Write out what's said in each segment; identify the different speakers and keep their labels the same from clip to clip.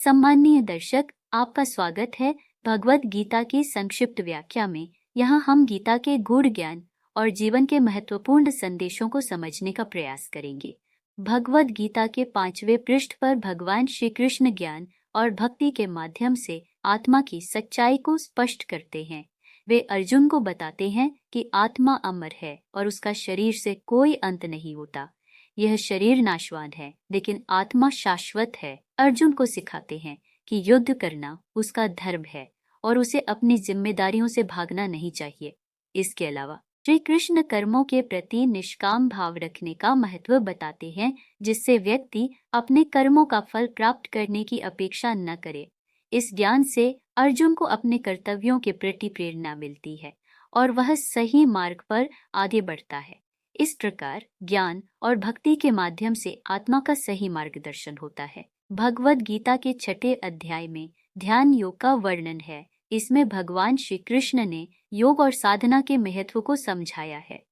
Speaker 1: सम्माननीय दर्शक, आपका स्वागत है भगवद गीता की संक्षिप्त व्याख्या में। यहाँ हम गीता के गूढ़ ज्ञान और जीवन के महत्वपूर्ण संदेशों को समझने का प्रयास करेंगे। भगवद गीता के 5वें पृष्ठ पर भगवान श्री कृष्ण ज्ञान और भक्ति के माध्यम से आत्मा की सच्चाई को स्पष्ट करते हैं। वे अर्जुन को बताते हैं कि आत्मा अमर है और उसका शरीर से कोई अंत नहीं होता। यह शरीर नाशवान है लेकिन आत्मा शाश्वत है। अर्जुन को सिखाते हैं कि युद्ध करना उसका धर्म है और उसे अपनी जिम्मेदारियों से भागना नहीं चाहिए। इसके अलावा श्री कृष्ण कर्मों के प्रति निष्काम भाव रखने का महत्व बताते हैं, जिससे व्यक्ति अपने कर्मों का फल प्राप्त करने की अपेक्षा न करे। इस ज्ञान से अर्जुन को अपने कर्तव्यों के प्रति प्रेरणा मिलती है और वह सही मार्ग पर आगे बढ़ता है। इस प्रकार ज्ञान और भक्ति के माध्यम से आत्मा का सही मार्गदर्शन होता है। भगवद गीता के 6ठे अध्याय में ध्यान योग का वर्णन है। इसमें भगवान श्री कृष्ण ने योग और साधना के महत्व को समझाया है।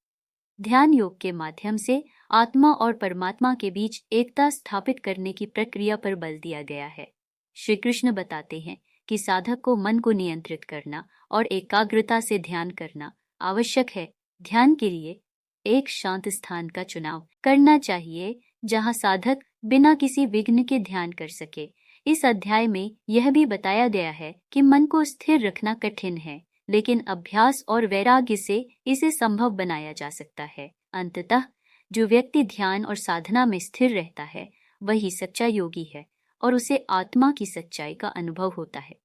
Speaker 1: ध्यान योग के माध्यम से आत्मा और परमात्मा के बीच एकता स्थापित करने की प्रक्रिया पर बल दिया गया है। श्री कृष्ण बताते हैं कि साधक को मन को नियंत्रित करना और एकाग्रता से ध्यान करना आवश्यक है। ध्यान के लिए एक शांत स्थान का चुनाव करना चाहिए जहां साधक बिना किसी विघ्न के ध्यान कर सके। इस अध्याय में यह भी बताया गया है कि मन को स्थिर रखना कठिन है, लेकिन अभ्यास और वैराग्य से इसे संभव बनाया जा सकता है। अंततः जो व्यक्ति ध्यान और साधना में स्थिर रहता है वही सच्चा योगी है और उसे आत्मा की सच्चाई का अनुभव होता है।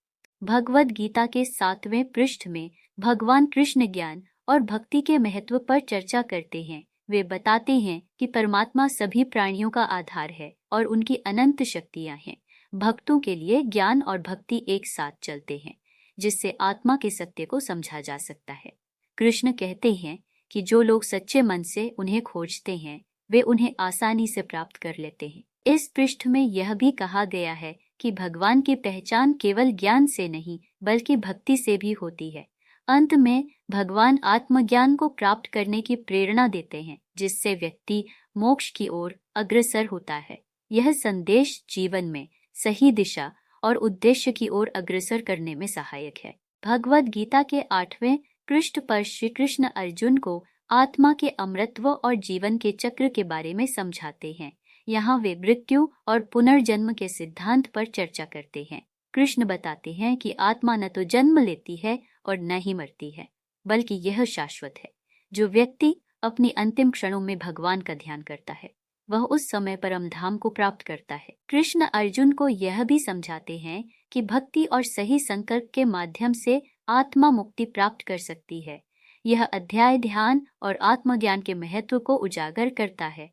Speaker 1: भगवद गीता के 7वें पृष्ठ में भगवान कृष्ण ज्ञान और भक्ति के महत्व पर चर्चा करते हैं। वे बताते हैं कि परमात्मा सभी प्राणियों का आधार है और उनकी अनंत शक्तियां हैं। भक्तों के लिए ज्ञान और भक्ति एक साथ चलते हैं, जिससे आत्मा के सत्य को समझा जा सकता है। कृष्ण कहते हैं कि जो लोग सच्चे मन से उन्हें खोजते हैं वे उन्हें आसानी से प्राप्त कर लेते हैं। इस पृष्ठ में यह भी कहा गया है कि भगवान की पहचान केवल ज्ञान से नहीं बल्कि भक्ति से भी होती है। अंत में भगवान आत्मज्ञान को प्राप्त करने की प्रेरणा देते हैं, जिससे व्यक्ति मोक्ष की ओर अग्रसर होता है। यह संदेश जीवन में सही दिशा और उद्देश्य की ओर अग्रसर करने में सहायक है। भगवद गीता के 8वें पृष्ठ पर श्री कृष्ण अर्जुन को आत्मा के अमरत्व और जीवन के चक्र के बारे में समझाते हैं। यहाँ वे मृत्यु और पुनर्जन्म के सिद्धांत पर चर्चा करते हैं। कृष्ण बताते हैं कि आत्मा न तो जन्म लेती है और न ही मरती है, बल्कि यह शाश्वत है। जो व्यक्ति अपनी अंतिम क्षणों में भगवान का ध्यान करता है वह उस समय परम धाम को प्राप्त करता है। कृष्ण अर्जुन को यह भी समझाते हैं कि भक्ति और सही संकल्प के माध्यम से आत्मा मुक्ति प्राप्त कर सकती है। यह अध्याय ध्यान और आत्मज्ञान के महत्व को उजागर करता है।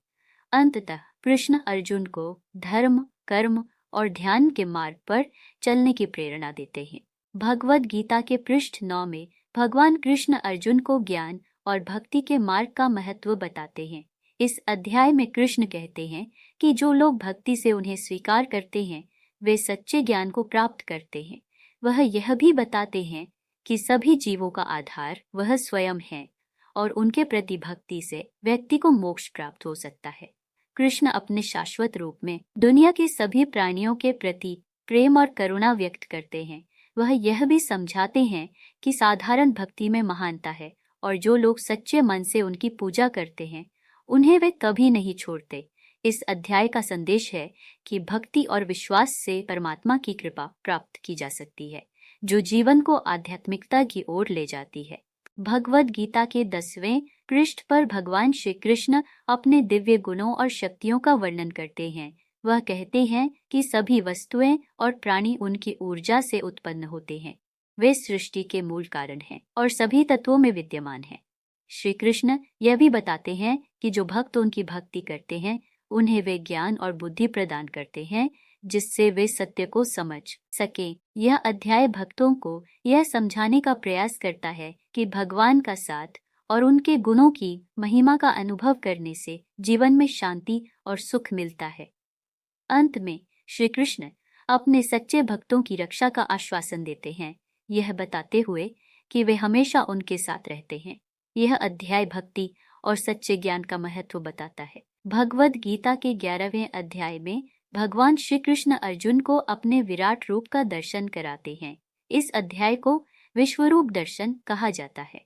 Speaker 1: अंततः कृष्ण अर्जुन को धर्म, कर्म और ध्यान के मार्ग पर चलने की प्रेरणा देते हैं। भगवद गीता के पृष्ठ 9 में भगवान कृष्ण अर्जुन को ज्ञान और भक्ति के मार्ग का महत्व बताते हैं। इस अध्याय में कृष्ण कहते हैं कि जो लोग भक्ति से उन्हें स्वीकार करते हैं वे सच्चे ज्ञान को प्राप्त करते हैं। वह यह भी बताते हैं कि सभी जीवों का आधार वह स्वयं है और उनके प्रति भक्ति से व्यक्ति को मोक्ष प्राप्त हो सकता है। कृष्ण अपने शाश्वत रूप में दुनिया के सभी प्राणियों के प्रति प्रेम और करुणा व्यक्त करते हैं। वह यह भी समझाते हैं कि साधारण भक्ति में महानता है और जो लोग सच्चे मन से उनकी पूजा करते हैं उन्हें वे कभी नहीं छोड़ते। इस अध्याय का संदेश है कि भक्ति और विश्वास से परमात्मा की कृपा प्राप्त की जा सकती है, जो जीवन को आध्यात्मिकता की ओर ले जाती है। भगवद गीता के 10वें पृष्ठ पर भगवान श्री कृष्ण अपने दिव्य गुणों और शक्तियों का वर्णन करते हैं। वह कहते हैं कि सभी वस्तुएं और प्राणी उनकी ऊर्जा से उत्पन्न होते हैं। वे सृष्टि के मूल कारण हैं और सभी तत्वों में विद्यमान हैं। श्री कृष्ण यह भी बताते हैं कि जो भक्त उनकी भक्ति करते हैं उन्हें वे ज्ञान और बुद्धि प्रदान करते हैं, जिससे वे सत्य को समझ सकें। यह अध्याय भक्तों को यह समझाने का प्रयास करता है कि भगवान का साथ और उनके गुणों की महिमा का अनुभव करने से जीवन में शांति और सुख मिलता है। अंत में श्री कृष्ण अपने सच्चे भक्तों की रक्षा का आश्वासन देते हैं, यह बताते हुए कि वे हमेशा उनके साथ रहते हैं। यह अध्याय भक्ति और सच्चे ज्ञान का महत्व बताता है। भगवद गीता के 11वें अध्याय में भगवान श्री कृष्ण अर्जुन को अपने विराट रूप का दर्शन कराते हैं। इस अध्याय को विश्वरूप दर्शन कहा जाता है।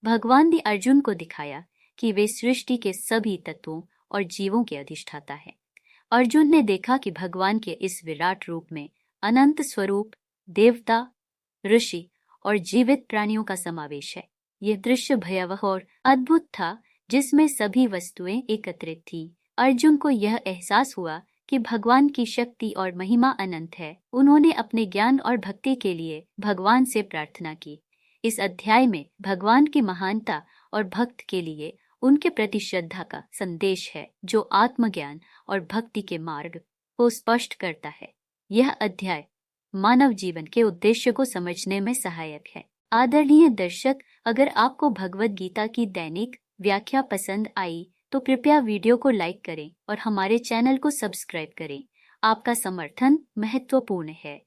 Speaker 1: भगवान ने अर्जुन को दिखाया कि वे सृष्टि के सभी तत्वों और जीवों के अधिष्ठाता है। अर्जुन ने देखा कि भगवान के इस विराट रूप में अनंत स्वरूप, देवता, ऋषि और जीवित प्राणियों का समावेश है। यह दृश्य भयावह और अद्भुत था, जिसमें सभी वस्तुएं एकत्रित थी। अर्जुन को यह एहसास हुआ कि भगवान की शक्ति और महिमा अनंत है। उन्होंने अपने ज्ञान और भक्ति के लिए भगवान से प्रार्थना की। इस अध्याय में भगवान की महानता और भक्त के लिए उनके प्रति श्रद्धा का संदेश है, जो आत्मज्ञान और भक्ति के मार्ग को स्पष्ट करता है। यह अध्याय मानव जीवन के उद्देश्य को समझने में सहायक है। आदरणीय दर्शक, अगर आपको भगवद गीता की दैनिक व्याख्या पसंद आई तो कृपया वीडियो को लाइक करें और हमारे चैनल को सब्सक्राइब करें। आपका समर्थन महत्वपूर्ण है।